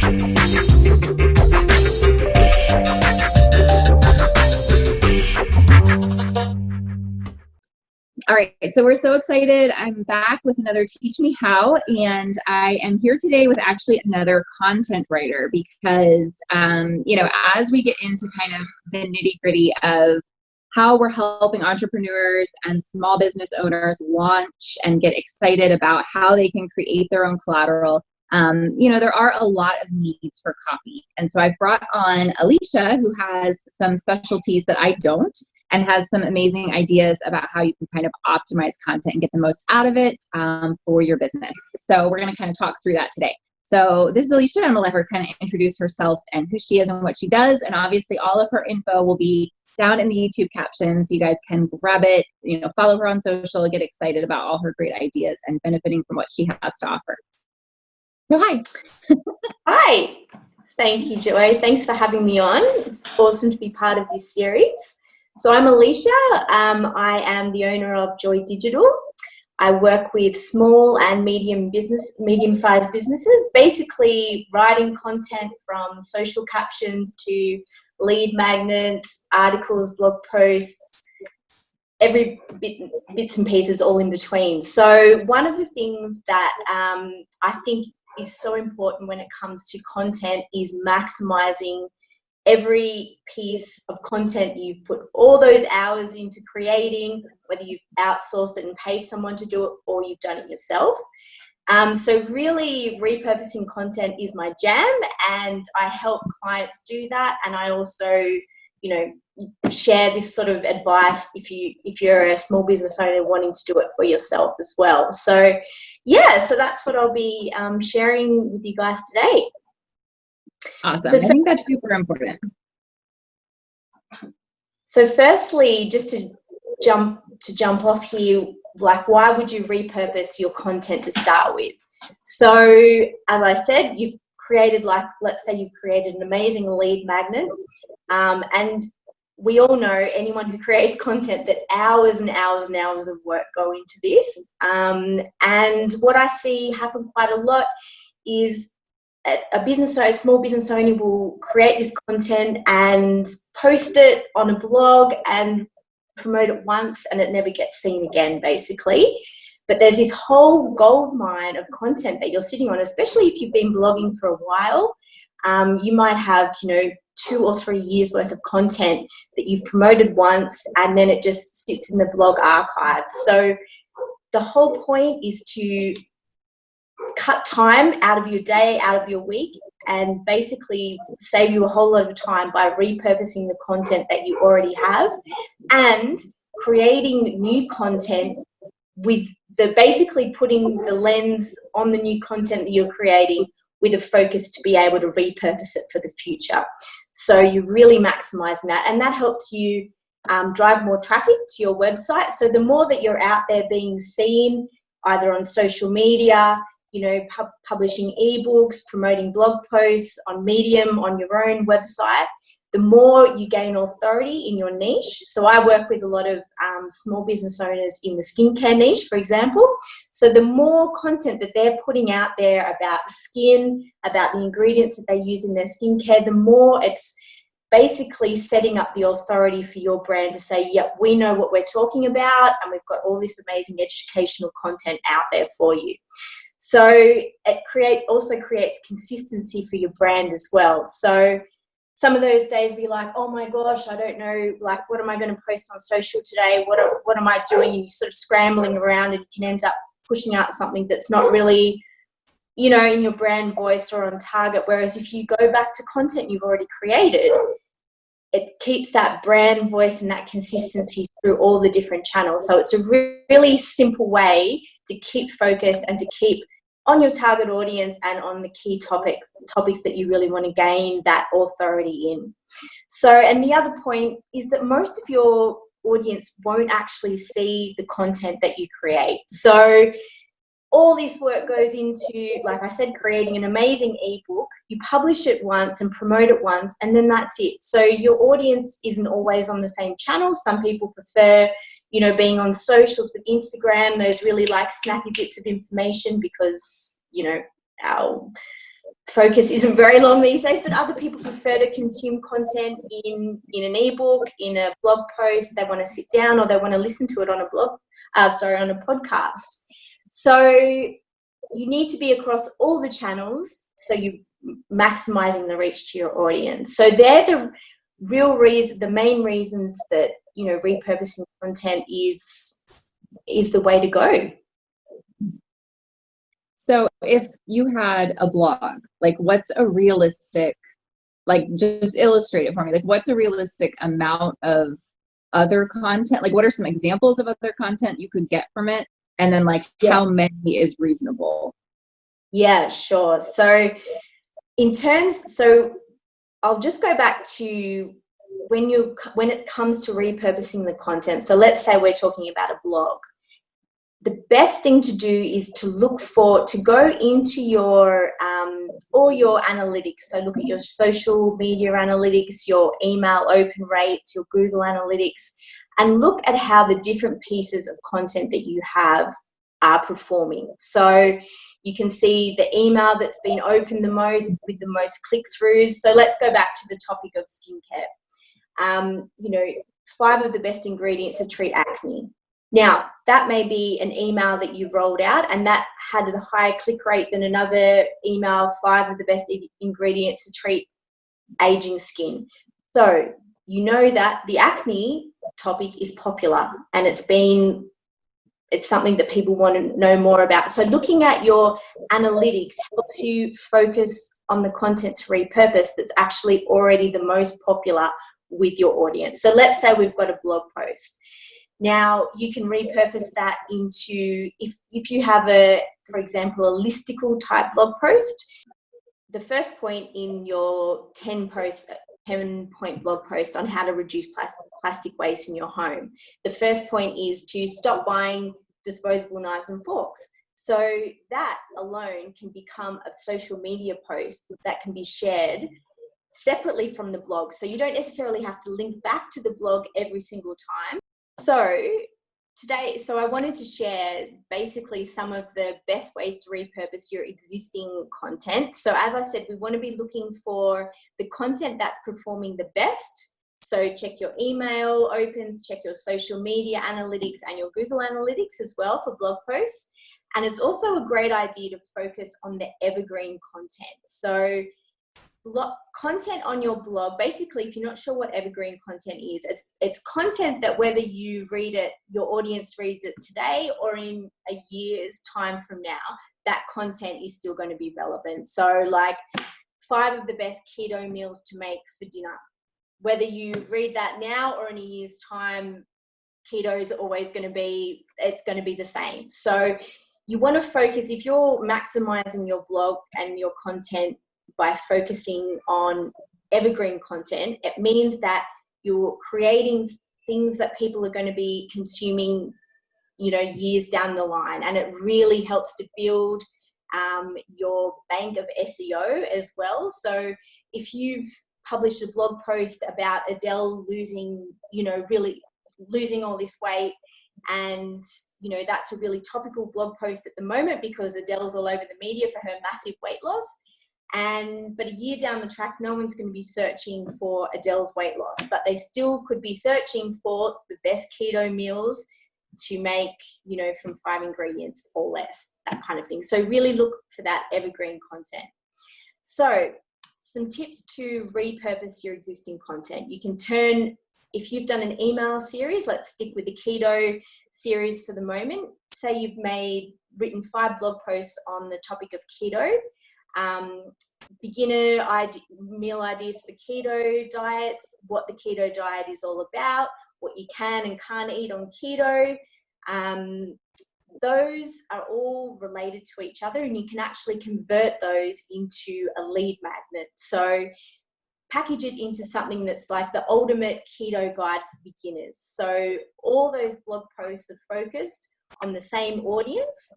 All right, so we're so excited. I'm back with another Teach Me How, and I am here today with actually another content writer because, as we get into kind of the nitty-gritty of how we're helping entrepreneurs and small business owners launch and get excited about how they can create their own collateral, there are a lot of needs for copy. And so I've brought on Elesha, who has some specialties that I don't, and has some amazing ideas about how you can kind of optimize content and get the most out of it for your business. So we're going to kind of talk through that today. So this is Elesha. I'm going to let her kind of introduce herself and who she is and what she does. And obviously all of her info will be down in the YouTube captions. You guys can grab it, follow her on social, get excited about all her great ideas and benefiting from what she has to offer. So hi. Hi. Thank you, Joy. Thanks for having me on. It's awesome to be part of this series. So I'm Elesha. I am the owner of Joy Digital. I work with small and medium-sized businesses, basically writing content from social captions to lead magnets, articles, blog posts, every bits and pieces all in between. So one of the things that I think is so important when it comes to content is maximizing every piece of content you've put all those hours into creating, whether you've outsourced it and paid someone to do it or you've done it yourself. So really repurposing content is my jam, and I help clients do that. And I also, share this sort of advice if you're a small business owner wanting to do it for yourself as well. So yeah, so that's what I'll be sharing with you guys today. Awesome. I think that's super important. So firstly, just to jump off here, like, why would you repurpose your content to start with? So as I said, you've created, let's say you've created an amazing lead magnet, and we all know, anyone who creates content, that hours and hours and hours of work go into this. And what I see happen quite a lot is a small business owner will create this content and post it on a blog and promote it once, and it never gets seen again, basically. But there's this whole gold mine of content that you're sitting on, especially if you've been blogging for a while. You might have, 2 or 3 years worth of content that you've promoted once, and then it just sits in the blog archives. So the whole point is to cut time out of your day, out of your week, and basically save you a whole lot of time by repurposing the content that you already have and creating new content with basically putting the lens on the new content that you're creating with a focus to be able to repurpose it for the future. So you're really maximizing that, and that helps you drive more traffic to your website. So the more that you're out there being seen, either on social media, publishing ebooks, promoting blog posts on Medium, on your own website, the more you gain authority in your niche. So I work with a lot of small business owners in the skincare niche, for example. So the more content that they're putting out there about skin, about the ingredients that they use in their skincare, the more it's basically setting up the authority for your brand to say, yep, we know what we're talking about, and we've got all this amazing educational content out there for you. So it also creates consistency for your brand as well. So some of those days where you're like, oh my gosh, I don't know, what am I going to post on social today? What am I doing? And you're sort of scrambling around, and you can end up pushing out something that's not really, in your brand voice or on target. Whereas if you go back to content you've already created, it keeps that brand voice and that consistency through all the different channels. So it's a really simple way to keep focused and to keep on your target audience and on the key topics that you really want to gain that authority in. So, and the other point is that most of your audience won't actually see the content that you create. So all this work goes into, like I said, creating an amazing ebook. You publish it once and promote it once, and then that's it. So your audience isn't always on the same channel. Some people prefer, being on socials with Instagram, those really snappy bits of information, because, our focus isn't very long these days, but other people prefer to consume content in an ebook, in a blog post. They want to sit down or they want to listen to it on on a podcast. So you need to be across all the channels, so you're maximizing the reach to your audience. So they're the the main reasons that, you know, repurposing content is the way to go. So if you had a blog, like what's a realistic, like just illustrate it for me, like what's a realistic amount of other content? Like what are some examples of other content you could get from it? And then like how many is reasonable? Yeah, sure. So I'll just go back to when it comes to repurposing the content. So let's say we're talking about a blog. The best thing to do is to go into your all your analytics. So look at your social media analytics, your email open rates, your Google Analytics, and look at how the different pieces of content that you have are performing. So you can see the email that's been opened the most with the most click-throughs. So let's go back to the topic of skincare. 5 of the best ingredients to treat acne. Now, that may be an email that you've rolled out and that had a higher click rate than another email, 5 of the best ingredients to treat aging skin. So you know that the acne topic is popular and it's something that people want to know more about. So looking at your analytics helps you focus on the content to repurpose that's actually already the most popular with your audience. So let's say we've got a blog post. Now you can repurpose that into, if you have for example, a listicle type blog post, the first point in your 10-point blog post on how to reduce plastic waste in your home. The first point is to stop buying disposable knives and forks. So that alone can become a social media post that can be shared separately from the blog. So you don't necessarily have to link back to the blog every single time. So I wanted to share basically some of the best ways to repurpose your existing content. So as I said, we want to be looking for the content that's performing the best. So check your email opens, check your social media analytics and your Google Analytics as well for blog posts. And it's also a great idea to focus on the evergreen content. So content on your blog, basically, if you're not sure what evergreen content is, it's content that whether you read it, your audience reads it today or in a year's time from now, that content is still going to be relevant. So like 5 of the best keto meals to make for dinner. Whether you read that now or in a year's time, keto is always going to be the same. So you want to focus, if you're maximizing your blog and your content by focusing on evergreen content, it means that you're creating things that people are going to be consuming, years down the line. And it really helps to build your bank of SEO as well. So if you've published a blog post about Adele losing all this weight, and that's a really topical blog post at the moment because Adele's all over the media for her massive weight loss. But a year down the track, no one's going to be searching for Adele's weight loss, but they still could be searching for the best keto meals to make, from 5 ingredients or less, that kind of thing. So really look for that evergreen content. So some tips to repurpose your existing content. You can if you've done an email series, let's stick with the keto series for the moment. Say you've written 5 blog posts on the topic of keto. Beginner meal ideas for keto diets, what the keto diet is all about, what you can and can't eat on keto. Those are all related to each other and you can actually convert those into a lead magnet. So package it into something that's like the ultimate keto guide for beginners. So all those blog posts are focused on the same audience,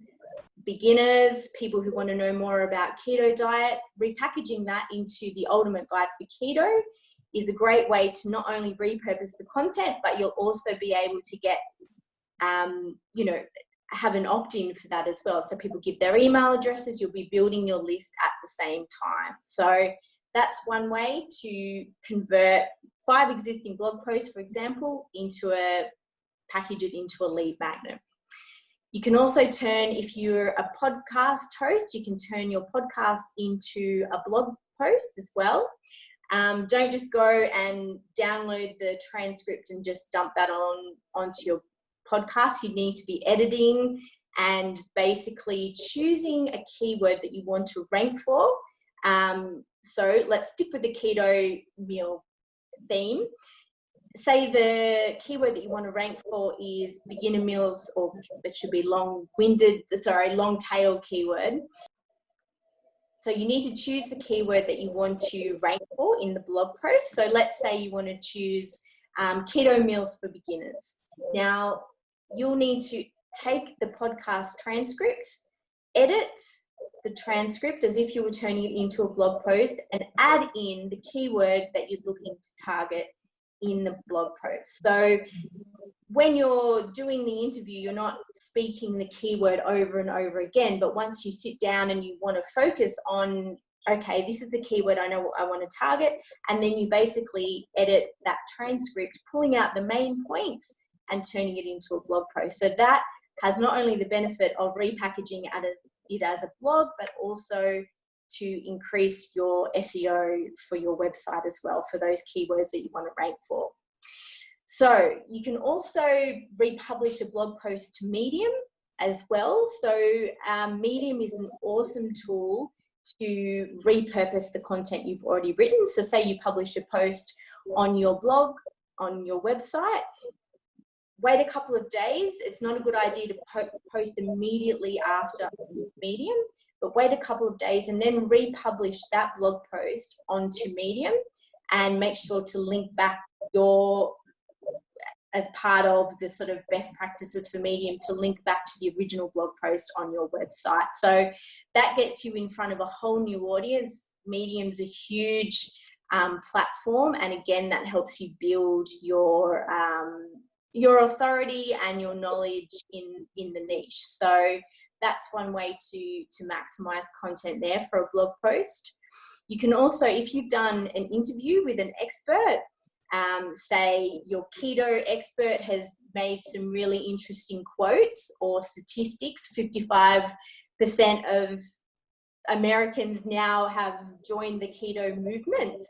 beginners, people who want to know more about keto diet. Repackaging that into the ultimate guide for keto is a great way to not only repurpose the content, but you'll also be able to get, have an opt-in for that as well. So people give their email addresses, you'll be building your list at the same time. So that's one way to convert 5 existing blog posts, for example, package it into a lead magnet. You can also turn, if you're a podcast host, you can turn your podcast into a blog post as well. Don't just go and download the transcript and just dump that onto your podcast. You need to be editing and basically choosing a keyword that you want to rank for. So let's stick with the keto meal theme. Say the keyword that you want to rank for is beginner meals, or it should be long tail keyword. So you need to choose the keyword that you want to rank for in the blog post. So let's say you want to choose keto meals for beginners. Now, you'll need to take the podcast transcript, edit the transcript as if you were turning it into a blog post, and add in the keyword that you're looking to target in the blog post. So when you're doing the interview, you're not speaking the keyword over and over again, but once you sit down and you want to focus on, okay, this is the keyword I know I want to target, and then you basically edit that transcript, pulling out the main points and turning it into a blog post. So that has not only the benefit of repackaging it as a blog, but also to increase your SEO for your website as well, for those keywords that you want to rank for. So you can also republish a blog post to Medium as well. So Medium is an awesome tool to repurpose the content you've already written. So say you publish a post on your blog, on your website, wait a couple of days. It's not a good idea to post immediately after Medium, but wait a couple of days and then republish that blog post onto Medium, and make sure to link back as part of the sort of best practices for Medium, to link back to the original blog post on your website. So that gets you in front of a whole new audience. Medium's a huge platform, and again, that helps you build your authority and your knowledge in the niche. So that's one way to maximize content there for a blog post. You can also, if you've done an interview with an expert, say your keto expert has made some really interesting quotes or statistics, 55% of Americans now have joined the keto movement.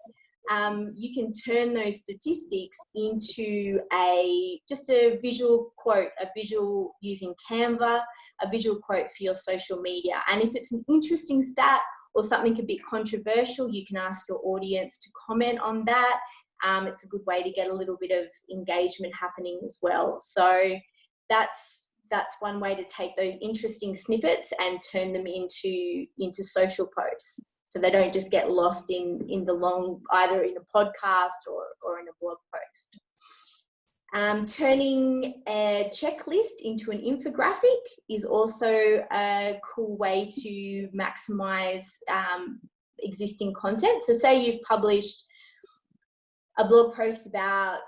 You can turn those statistics into just a visual quote, a visual using Canva, a visual quote for your social media. And if it's an interesting stat or something a bit controversial, you can ask your audience to comment on that. It's a good way to get a little bit of engagement happening as well. So that's one way to take those interesting snippets and turn them into social posts, so they don't just get lost in the long, either in a podcast or in a blog post. Turning a checklist into an infographic is also a cool way to maximize existing content. So say you've published a blog post about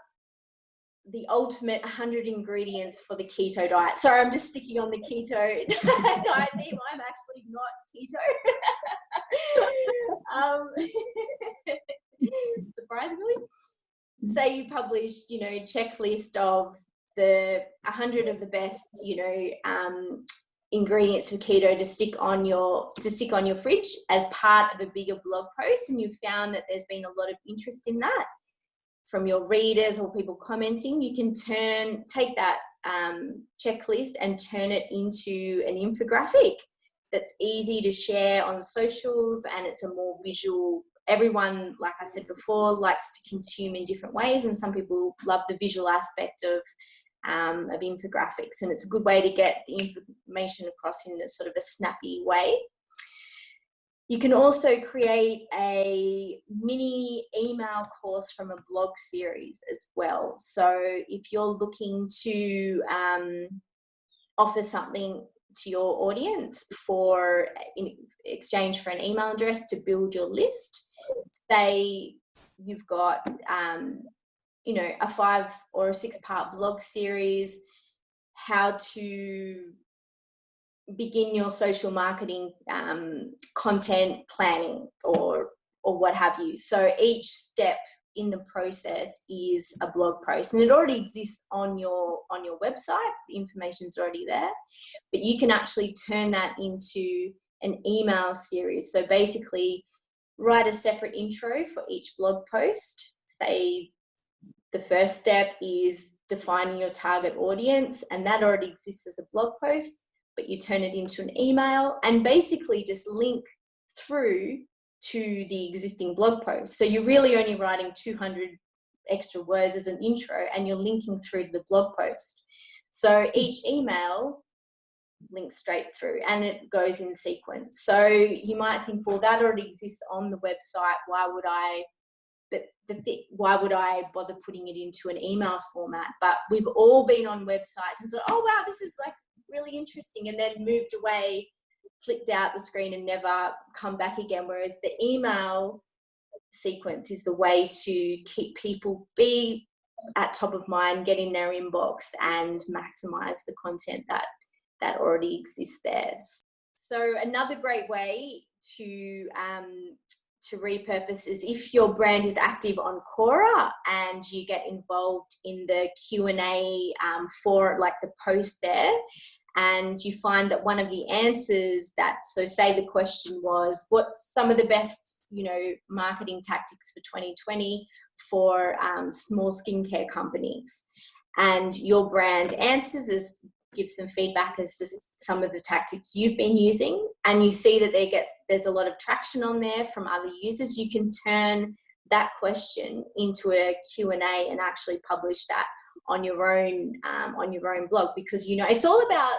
the ultimate 100 ingredients for the keto diet. Sorry, I'm just sticking on the keto diet theme. I'm actually not keto. Surprisingly. Say you published, checklist of the 100 of the best, ingredients for keto to stick on your fridge as part of a bigger blog post, and you've found that there's been a lot of interest in that from your readers or people commenting. You can take that checklist and turn it into an infographic that's easy to share on socials, and it's a more visual. Everyone, like I said before, likes to consume in different ways, and some people love the visual aspect of infographics, and it's a good way to get the information across in a sort of a snappy way. You can also create a mini email course from a blog series as well. So if you're looking to offer something to your audience in exchange for an email address to build your list, say you've got a 5 or a 6 part blog series, how to begin your social marketing content planning or what have you. So each step in the process is a blog post, and it already exists on your website. The information's already there, but you can actually turn that into an email series. So basically write a separate intro for each blog post. Say the first step is defining your target audience, and that already exists as a blog post, but you turn it into an email and basically just link through to the existing blog post. So you're really only writing 200 extra words as an intro, and you're linking through to the blog post. So each email links straight through, and it goes in sequence. So you might think, well, that already exists on the website. Why would I bother putting it into an email format? But we've all been on websites and thought, oh wow, this is like really interesting, and then moved away, flicked out the screen and never come back again. Whereas the email sequence is the way to keep people be at top of mind, get in their inbox, and maximize the content that already exists there. So another great way to repurpose is if your brand is active on Quora and you get involved in the Q&A for like the post there, and you find that one of the answers so say the question was, what's some of the best, marketing tactics for 2020 for small skincare companies? And your brand answers gives some feedback as to some of the tactics you've been using, and you see that there's a lot of traction on there from other users. You can turn that question into a Q&A and actually publish that on your own blog, because it's all about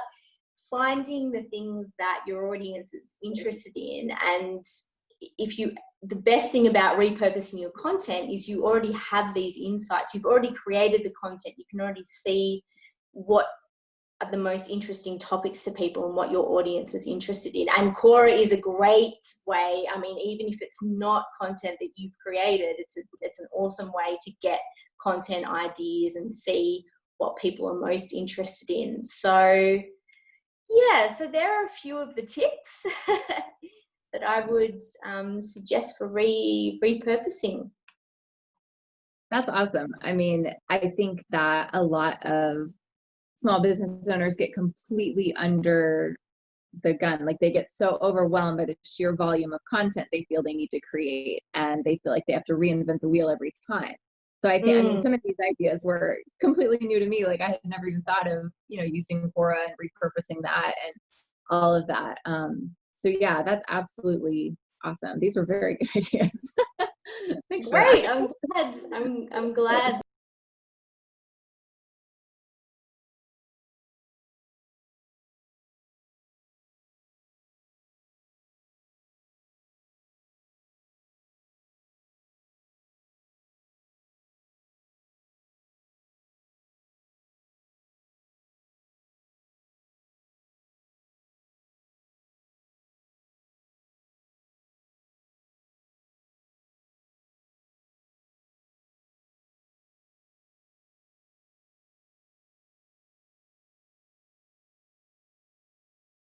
finding the things that your audience is interested in. And the best thing about repurposing your content is you already have these insights. You've already created the content. You can already see what are the most interesting topics to people and what your audience is interested in. And Quora is a great way. I mean, even if it's not content that you've created, it's an awesome way to get content ideas and see what people are most interested in. So so there are a few of the tips that I would suggest for repurposing. That's awesome. I mean, I think that a lot of small business owners get completely under the gun. Like they get so overwhelmed by the sheer volume of content they feel they need to create, and they feel like they have to reinvent the wheel every time. So I think, I mean, some of these ideas were completely new to me. Like I had never even thought of, using Quora and repurposing that and all of that. So yeah, that's absolutely awesome. These were very good ideas. Thanks. Great. I'm glad.